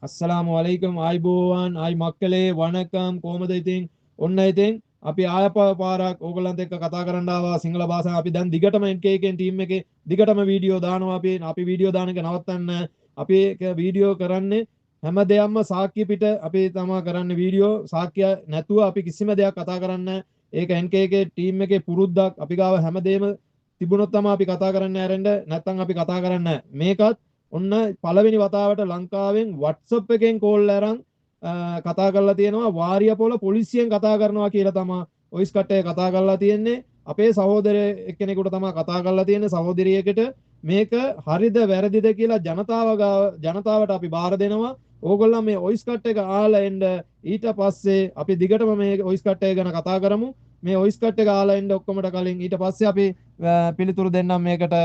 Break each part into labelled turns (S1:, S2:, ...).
S1: අස්සලාමු අලයිකුම් ආයිබෝවන් ආයි මක්කලේ වණකම් කොහමද ඉතින් ඔන්න ඉතින් අපි පාරක් ඕගොල්ලන්ත් එක්ක කතා කරන්න ආවා සිංහල භාෂාවෙන් අපි දැන් දිගටම NK එකෙන් ටීම් එකේ දිගටම වීඩියෝ දානවා අපි වීඩියෝ දාන එක නවත්තන්න අපි වීඩියෝ කරන්නේ හැම දෙයක්ම සාක්ෂි පිට අපි තමයි කරන්නේ වීඩියෝ සාක්ෂි නැතුව අපි කිසිම දෙයක් කතා කරන්නේ ඒක NK එකේ ටීම් එකේ පුරුද්දක් අපි ගාව හැම දෙයක්ම තිබුණොත් තමයි අපි කතා කරන්න ආරෙන්න නැත්නම් අපි කතා කරන්නේ මේකත් ඔන්න පළවෙනි වතාවට ලංකාවෙන් WhatsApp එකෙන් කෝල් අරන් කතා කරලා තියෙනවා වාරියපොළ පොලිසියෙන් කතා කරනවා කියලා තමයි වොයිස් කට් එක කතා කරලා තියෙන්නේ අපේ සහෝදරය එක්කෙනෙකුට තමයි කතා කරලා තියෙන්නේ සහෝදරියකට මේක හරිද වැරදිද කියලා ජනතාවට අපි බාර දෙනවා ඕගොල්ලෝ මේ වොයිස් කට් එක අහලා එන්න ඊට පස්සේ අපි දිගටම මේ වොයිස් කට් එක ගැන කතා කරමු මේ වොයිස් කට් එක අහලා එන්න ඔක්කොමට කලින් ඊට පස්සේ අපි පිළිතුරු දෙන්නම් මේකට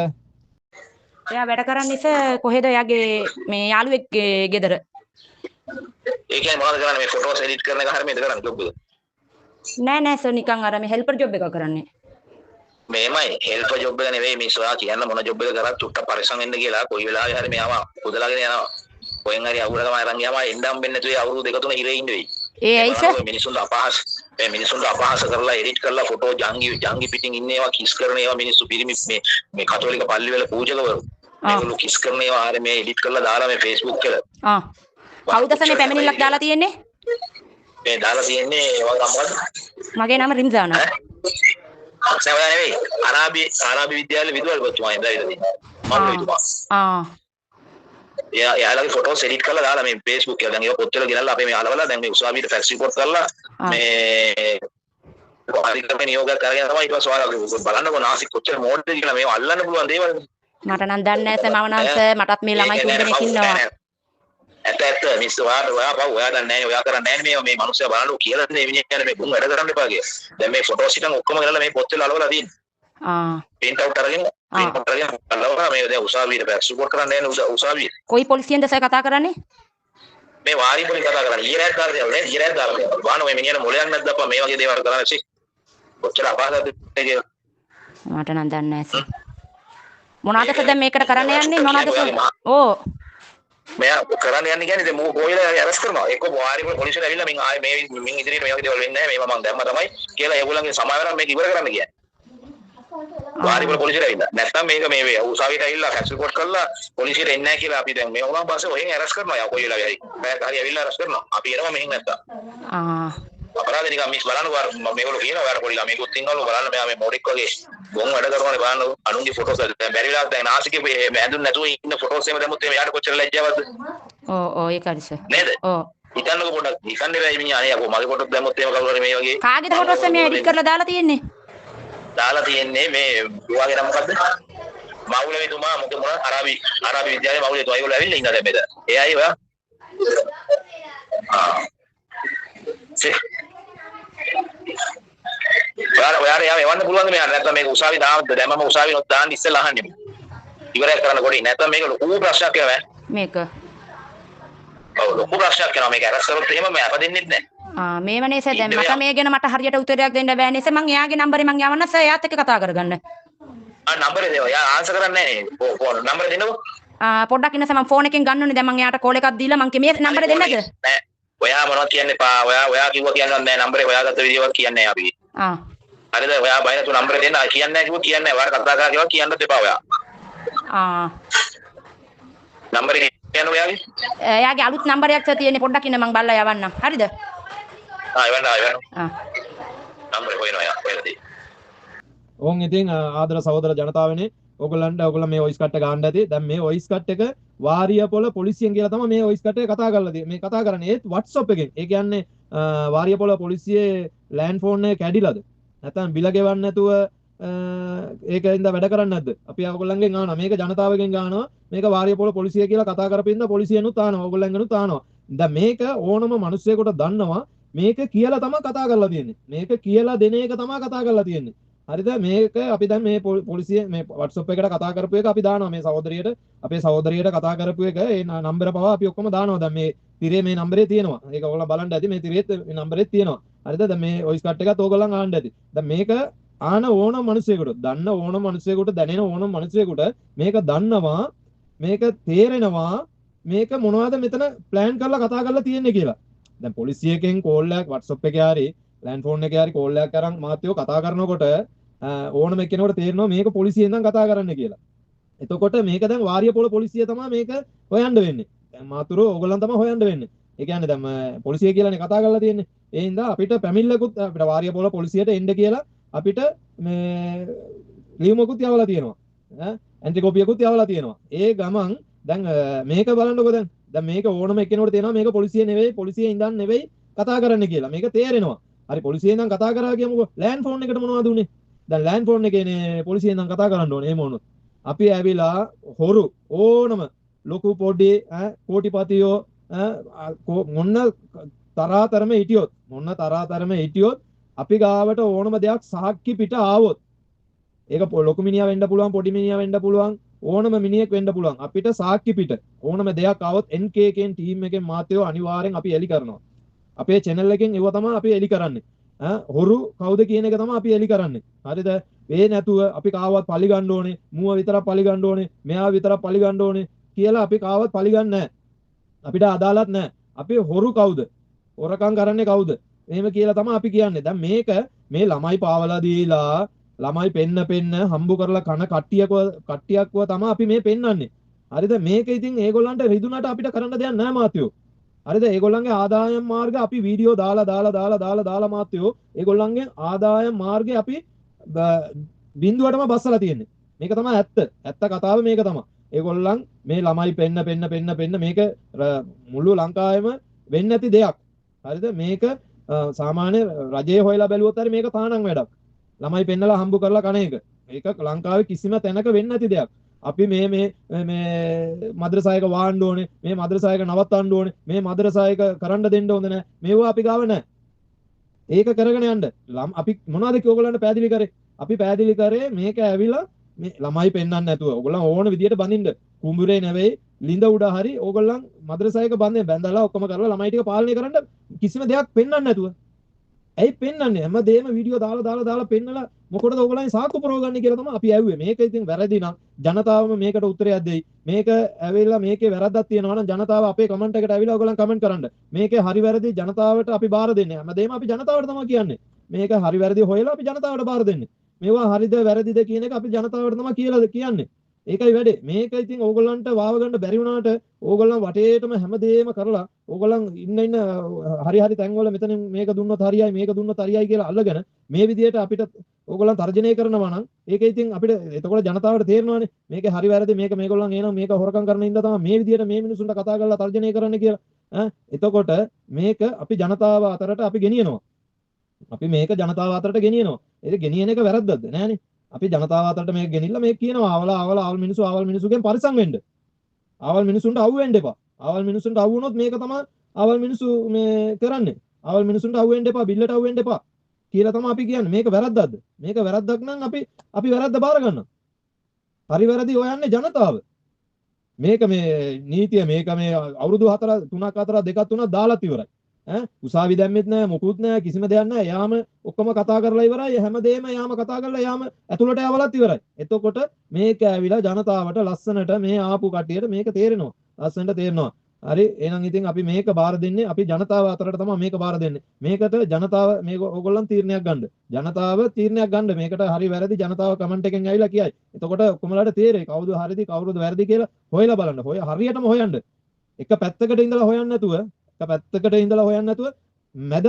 S2: එයා වැඩ කරන්නේ කොහෙද එයාගේ මේ යාළුවෙක්ගේ ගෙදර.
S3: ඒ කියන්නේ මොනවද කරන්නේ මේ ෆොටෝස් එඩිට් කරන එක හරියද කරන්නේ ජොබ් එක?
S2: නෑ සර් නිකන් අර මේ හෙල්පර් ජොබ් එක කරන්නේ.
S3: මේමයි හෙල්පර් ජොබ් එක නෙවෙයි මේ සොයා කියන්න මොන ජොබ් එක කරත් චුට්ටක් පරිස්සම් වෙන්න කියලා කොයි වෙලාවෙ හරි මෙයාම පුදලාගෙන යනවා. කොහෙන් හරි අවුලකම අරන් ගියාම එන්ඩම් වෙන්නේ නැතුව අවුරුදු දෙක තුන හිරේ ඉන්න වෙයි.
S2: ඒ ඇයි සර්?
S3: මිනිසුන්ට අපහාස කරලා එඩිට් කරලා ෆොටෝ ජංගි පිටින් ඉන්න ඒවා කිස් කරන ඒවා මිනිස්සු පිරිමි මේ කතෝලික පල්ලි වල පූජකවරු මේගොල්ලෝ කිස් කරන ඒවා ආරේ මේ එඩිට් කරලා දාලා මේ Facebook වල
S2: කවුද මේ පැමිණිල්ලක් දාලා තියෙන්නේ?
S3: මේ දාලා තියෙන්නේ ඔයා මොකද?
S2: මගේ නම රිම්සානා.
S3: ඔයා නෙවෙයි ආරාබි විද්‍යාලයේ විදුහල්පතිතුමා ඉඳලා ඉතින් යාළුවගේ ෆොටෝස් එඩිට් කරලා දාලා මේ Facebook එකේ දැන් ඒක පොත් වල ගෙනල්ලා අපේ මේ අලවලා දැන් මේ උසාවියට ෆැක්ස් රිපෝට් කරලා මේ අධිකරණ නියෝගයක් කරගෙන තමයි ඊට පස්සේ ඔයාලා බලන්නකො නාසික කොච්චර මෝඩද කියලා මේව අල්ලන්න පුළුවන් දේවල්
S2: මට නම් දන්නේ නැහැ මම නම් මටත් මේ ළමයි තුන් දෙනෙක් ඉන්නවා
S3: ඇත්ත මිස් ඔයා දන්නේ නැහැ ඔයා කරන්නේ නැහැ මේ මිනිස්සයා බලන්නකො කියලා මේ මිනිහා කියන්නේ මේ බුන් වැඩ කරන්න එපා කියලා දැන් මේ ෆොටෝස් ටිකන් ඔක්කොම ගෙනල්ලා මේ පොත් වල අලවලා තියෙනවා print out අරගෙන අලවලා මේ දැන් උසාවියට ෆැක්ස් රිපෝට් කරන්න යන්නේ උසාවියට
S2: කොයි පොලිසියෙන්ද සර් කතා කරන්නේ
S3: මේ වාරිය පොලිසිය කතා කරන්නේ ඊරයක් දාලා වාන ඔය මිනිහන මොලයක් නැද්ද අප්පා මේ වගේ දේවල් කරන්නේ සි කොච්චර අපහසුද කියලා
S2: මට නම් දන්නේ නැහැ සර් මොනවාද සර් දැන් මේකට කරන්න යන්නේ මොනවාද සර් ඕ
S3: මෙයා කරන්න යන්නේ කියන්නේ දැන් මෝ කොයිලා අරස් කරනවා එක්ක වාරිය පොලිසියට ඇවිල්ලා මින් ආයේ මින් ඉදිරියට මේ වගේ දේවල් වෙන්නේ නැහැ මේවා මම දැම්ම තමයි කියලා ඒගොල්ලන්ගේ සමාවෙලා මේක ඉවර කරන්න කියන්නේ වාරිය පොලිසියට ඇවිල්ලා නැත්නම් මේක මේ උසාවියට ඇවිල්ලා ෆැක්ස් රිපෝට් කරලා පොලිසියට එන්නේ නැහැ කියලා අපි දැන් මේ වුණාම පස්සේ ඔහෙන් අරස් කරනවා යා කොයිලා හරි හරි ඇවිල්ලා අරස් කරනවා අපි එනවා මෙහෙන් නැත්තම් අපරාධ නිකන් මිස් බලන්න මේගොල්ලෝ කියනවා ඔයාලා පොඩි ළමයෙකුත් ඉන්නවලු බලන්න මෙයා මේ මොඩෙක් වගේ ගොන් වැඩ කරනවානේ බලන්න අනුන්ගේ ෆොටෝස් දැන් බැරි වෙලාවට දැන් නාසිකේ මේ ඇඳුම් නැතුව ඉන්න ෆොටෝස් එහෙම දැම්මොත් එයාට කොච්චර ලැජ්ජාවක්ද
S2: ඔව් ඒක හරි සර්
S3: නේද ඔව් හිතන්නකෝ පොඩ්ඩක් හිතන්නේ බෑ මිනිහා අනේ අපෝ මගේ ෆොටෝස් දැම්මොත් එහෙම කවුරු හරි මේ වගේ
S2: කාගේද ෆොටෝස් මේ එඩිට් කරලා දාලා තියෙන්නේ
S3: මේ ඔයාගේ නම මොකද්ද මවුලවිතුමා මොකද මොන අරාබි විද්‍යාලයේ මවුලේ ඒගොල්ලෝ ඇවිල්ලා ඉන්නවා දැන් මෙතන එයයි ඔයා ඔයාලා එවන්න පුළුවන්ද මෙයාට නැත්නම් මේක උසාවි දැම්මම උසාවි නොත් දාන්න ඉස්සෙල්ලා අහන්නේ ඉවරයක් කරන්න කොටි නැත්නම් මේක ලොකු ප්‍රශ්නයක් වෙනවා
S2: මේක
S3: ඔව් ලොකු ප්‍රශ්නයක් වෙනවා මේක අරස් කරොත් එහෙම මම අපදින්නෙත් නැහැ
S2: මේවනේ සර් දැන් මට මේ ගැන මට හරියට උත්තරයක් දෙන්න බෑනේ සර් මං එයාගේ නම්බරේ මං යවන්න සර් එයාත් එක්ක කතා කරගන්න
S3: නම්බරේ දෙව එයා ආන්සර් කරන්නේ නැහැ නේ ෆෝන් නම්බරේ දෙන්නකෝ
S2: පොඩ්ඩක් ඉන්න සර් මං ෆෝන් එකෙන් ගන්න ඕනේ දැන් මං එයාට කෝල් එකක් දීලා මං මේ නම්බරේ දෙන්නද
S3: නෑ ඔයා මොනවද කියන්නේ පා ඔයා කිව්වා කියන්නත් නෑ නම්බරේ හොයාගත්ත විදිහවත් කියන්නේ අපි හරිද ඔයා බයින තු නම්බරේ දෙන්න කියන්නේ නැහැ කිව්වා කියන්නේ නැහැ ඔයාලා කතා කරා කියලා කියන්නත් එපා ඔයා නම්බරේ කියන්න ඔයාගේ
S2: එයාගේ අලුත් නම්බරයක් සර් තියෙන්නේ පොඩ්ඩක් ඉන්න මං බලලා යවන්නම් හරිද
S3: එවන්න නම්බරේ හොයනවා යා ඔයාලා
S1: ඕන් ඉතින් ආදර සහෝදර ජනතාවනේ ඔයගොල්ලෝ මේ වොයිස් කට් එක ගන්න ඇති දැන් මේ වොයිස් කට් එක වාරියපොළ පොලිසියෙන් කියලා තමයි මේ වොයිස් කට් එක කතා කරලා තියෙන්නේ මේ කතා කරන්නේ ඒත් WhatsApp එකෙන් ඒ කියන්නේ වාරියපොළ පොලිසියේ ලෑන්ඩ් ෆෝන් එක කැඩිලාද නැත්නම් බිල ගෙවන්න නැතුව ඒකින්ද වැඩ කරන්නේ නැද්ද අපි ඔයගොල්ලන්ගෙන් අහනවා මේක ජනතාවගෙන් අහනවා මේක වාරියපොළ පොලිසිය කියලා කතා කරපින්ද පොලිසියනුත් අහනවා ඔයගොල්ලන්ගෙනුත් අහනවා දැන් මේක ඕනම මිනිස්සෙකුට දන්නවා මේක කියලා තමයි කතා කරලා තියෙන්නේ මේක කියලා දෙන එක තමයි කතා කරලා තියෙන්නේ හරිද මේක අපි දැන් මේ පොලිසිය මේ WhatsApp එකට කතා කරපු එක අපි දානවා මේ සහෝදරියට අපේ සහෝදරියට කතා කරපු එක ඒ නම්බර පවා අපි ඔක්කොම දානවා දැන් මේ තිරේ මේ නම්බරේ තියෙනවා ඒක ඔයාලා බලන්න ඇති මේ තිරේත් මේ නම්බරේ තියෙනවා හරිද? දැන් මේ වොයිස් කට් එකත් ඕගොල්ලන් ආන්න ඇති. දැන් මේක ආන ඕන මිනිසෙකුට, දන්න ඕන මිනිසෙකුට, දැනෙන ඕන මිනිසෙකුට මේක දන්නවා, මේක තේරෙනවා, මේක මොනවද මෙතන ප්ලෑන් කරලා කතා කරලා තියෙන්නේ කියලා. දැන් පොලිසියකින් කෝල් එකක් WhatsApp එකේ හරි ලෑන්ඩ් ෆෝන් එකේ හරි කෝල් එකක් අරන් මාත්‍යෝ කතා කරනකොට ඕනම එක්කෙනෙකුට තේරෙනවා මේක පොලිසියෙන් නම් කතා කරන්න කියලා. එතකොට මේක දැන් වාරියපොළ පොලිසිය තමයි මේක හොයන්න වෙන්නේ. දැන් මාතුරෝ ඕගොල්ලන් තමයි හොයන්න වෙන්නේ. ඒ කියන්නේ දැන් පොලිසිය කියලානේ කතා කරලා තියෙන්නේ. ඒ හින්දා අපිට පැමිණිල්ලකුත් අපිට වාරියපොළ පොලිසියට එන්න කියලා අපිට මේ ලියුමකුත් යවලා තියෙනවා. එන්ට්‍රි කොපියකුත් යවලා තියෙනවා. ඒ ගමන් දැන් මේක බලන්නකෝ දැන් මේක ඕනම එක්කෙනෙකුට තේරෙනවා මේක පොලිසිය නෙවෙයි, පොලිසියේ ඉඳන් නෙවෙයි කතා කරන්න කියලා. මේක තේරෙනවා. හරි පොලිසියෙන් නම් කතා කරා කියමුකෝ. ලෑන්ඩ් ෆෝන් එකට මොනවද උනේ? දැන් ලෑන්ඩ් ෆෝන් එකේනේ පොලිසියෙන් නම් කතා කරන්න ඕනේ. එහෙම වුණොත් අපි ඇවිලා හොරු ඕනම ලොකු පොඩි කෝටිපතියෝ මොන්න තරාතරම හිටියොත් අපි ගාවට ඕනම දෙයක් සාක්ෂි පිට ආවොත් ඒක ලොකු මිනිහා වෙන්න පුළුවන්, පොඩි මිනිහා වෙන්න පුළුවන්, ඕනම මිනිහෙක් වෙන්න පුළුවන්. අපිට සාක්ෂි පිට ඕනම දෙයක් ආවොත් NK එකෙන් ටීම් එකෙන් මාත්‍යෝ අනිවාර්යෙන් අපි එලි කරනවා. අපේ channel එකෙන් ඒව තමයි අපි එලි කරන්නේ. හොරු කවුද කියන එක තමයි අපි එලි කරන්නේ. හරිද? ඒ නැතුව අපි කාවත් පලි ගන්න ඕනේ, මුව විතරක් පලි ගන්න ඕනේ, මෙයා විතරක් පලි ගන්න ඕනේ කියලා අපි කාවත් පලි ගන්න නැහැ. අපිට අදාළත් නැහැ. අපි හොරු කවුද? හොරකම් කරන්නේ කවුද? එහෙම කියලා තමයි අපි කියන්නේ. දැන් මේක මේ ළමයි පාවලා දීලා ළමයි පෙන්න හම්බු කරලා කන කට්ටියක්ව තමයි අපි මේ පෙන්වන්නේ. හරිද? මේක ඉතින් ඒගොල්ලන්ට රිදුනට අපිට කරන්න දෙයක් නැහැ මාත්‍යෝ. හරිද? ඒගොල්ලන්ගේ ආදායම් මාර්ග අපි වීඩියෝ දාලා මාත්‍යෝ ඒගොල්ලන්ගේ ආදායම් මාර්ගය අපි බිඳුවටම බස්සලා තියෙන්නේ. මේක තමයි ඇත්ත. ඇත්ත කතාව මේක තමයි. ඒගොල්ලන් මේ ළමයි පෙන්න මේක මුළු ලංකාවෙම වෙන්නේ නැති දෙයක්. හරිද? මේක සාමාන්‍ය රජයේ හොයලා බැලුවොත් හරි මේක තානම් වැඩක්. ළමයි පෙන්නලා හම්බු කරලා කන එක. මේක ලංකාවේ කිසිම තැනක වෙන්නේ නැති දෙයක්. අපි මේ මද්‍රසායක වාන්න ඕනේ, මේ මද්‍රසායක නවත්තන්න ඕනේ, මේ මද්‍රසායක කරන්න දෙන්න හොඳ නැහැ. මේවා අපි ගාව නැහැ. ඒක කරගෙන යන්න. අපි මොනවද ඔයගොල්ලන්ට පැහැදිලි කරේ? අපි පැහැදිලි කරේ මේක ඇවිල්ලා මේ ළමයි පෙන්වන්න නැතුව ඔයගොල්ලන් ඕන විදියට බඳින්න. කුඹුරේ නෙවෙයි, ලිඳ උඩ හරි ඕගොල්ලන් මද්‍රසායක බැඳලා ඔක්කොම කරලා ළමයි ටික පාලනය කරන්න කිසිම දෙයක් පෙන්වන්න නැතුව. ඇයි පෙන්වන්නේ? හැමදේම වීඩියෝ දාලා පෙන්නලා මොකටද ඕගොල්ලන් සාක්කු පුරවගන්නේ කියලා තමයි අපි ඇහුවේ. මේක ඉතින් වැරදි නම් ජනතාවම මේකට උත්තරයක් දෙයි. මේක ඇවිල්ලා මේකේ වැරද්දක් තියෙනවා නම් ජනතාව අපේ කමෙන්ට් එකට ඇවිල්ලා ඕගොල්ලන් කමෙන්ට් කරන්න. මේකේ හරි වැරදි ජනතාවට අපි බාර දෙන්නේ. හැමදේම අපි ජනතාවට තමයි කියන්නේ. මේක හරි වැරදි හොයලා අපි ජනතාවට බාර දෙන්නේ. මේවා හරිද වැරදිද කියන එක අපි ජනතාවට තමයි කියලා කියන්නේ. ඒකයි වැඩේ. මේක ඉතින් ඕගොල්ලන්ට වාව ගන්න බැරි වුණාට ඕගොල්ලන් වටේටම හැමදේම කරලා ඕගොල්ලන් ඉන්න හරි තැන්වල මෙතන මේක දුන්නොත් හරියයි මේක දුන්නොත් හරියයි කියලා අල්ලගෙන මේ විදියට අපිට ඕගොල්ලන් තර්ජනය කරනවා නම් ඒක ඉතින් අපිට එතකොට ජනතාවට තේරෙනවානේ මේක හරි වැරදි මේගොල්ලන් එනවා මේක හොරකම් කරන ඉඳලා තමයි මේ විදියට මේ මිනිසුන්ට කතා කරලා තර්ජනය කරන්න කියලා. එතකොට මේක අපි ජනතාව අතරට අපි ගෙනියනවා. අපි මේක ජනතාව අතරට ගෙනියනවා. ඒක ගෙනියන එක වැරද්දක්ද? නෑනේ. අපි ජනතාව අතරට මේක ගෙනින්න මේක කියනවා ආවල් මිනිසුගෙන් පරිසම් වෙන්න. ආවල් මිනිසුන්ට අවු වෙන්න එපා. ආවල් මිනිසුන්ට අවු වුණොත් මේක තමයි ආවල් මිනිසු මේ කරන්නේ. ආවල් මිනිසුන්ට අවු වෙන්න එපා, බිල්ලට අවු වෙන්න එපා කියලා තමයි අපි කියන්නේ. මේක වැරද්දක්ද? මේක වැරද්දක් නම් අපි වැරද්ද බාර ගන්නවා. හරි වැරදි හොයන්නේ ජනතාව. මේක මේ නීතිය මේක මේ අවුරුදු 3 2 දාලා ඉවරයි. උසාවි දැම්මෙත් නැහැ, මොකුත් නැහැ, කිසිම දෙයක් නැහැ. යාම ඔක්කොම කතා කරලා ඉවරයි. හැමදේම යාම කතා කරලා යාම ඇතුළට යවලත් ඉවරයි. එතකොට මේක ඇවිලා ජනතාවට ලස්සනට මේ ආපු කට්ටියට මේක තේරෙනවා. ලස්සනට තේරෙනවා. හරි එහෙනම් ඉතින් අපි මේක බාර දෙන්නේ අපි ජනතාව අතරට තමයි මේක බාර දෙන්නේ. මේකට ජනතාව මේක ඕගොල්ලන් තීරණයක් ගන්න. ජනතාව තීරණයක් ගන්න. මේකට හරි වැරදි ජනතාව කමෙන්ට් එකෙන් ඇවිල්ලා කියයි. එතකොට ඔක්කොමලාට තේරෙයි කවුද හරිද කවුරුද වැරදි කියලා හොයලා බලන්න. හරියටම හොයන්න. එක පැත්තකට ඉඳලා හොයන්න නැතුව මැද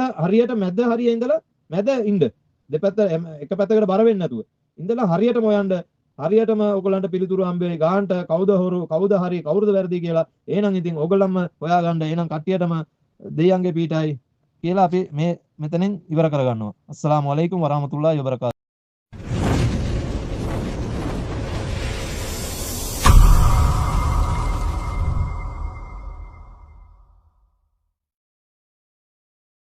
S1: හරිය ඉඳලා මැද ඉන්න. දෙපැත්ත එක පැත්තකට බර වෙන්නේ නැතුව ඉඳලා හරියටම හොයන්න. හරියටම ඔයගලන්ට පිළිතුරු හම්බෙයි ගාන්ට කවුද හොරු කවුද හරි කවුරුද වැරදි කියලා. එහෙනම් ඉතින් ඔයගලන්ම හොයාගන්න. එහෙනම් කට්ටියටම දෙයියන්ගේ පීඨයි කියලා අපි මේ මෙතනින් ඉවර කරගන්නවා. අස්සලාමු අලයිකුම් වරහමතුල්ලාහි වබරකාතුහු.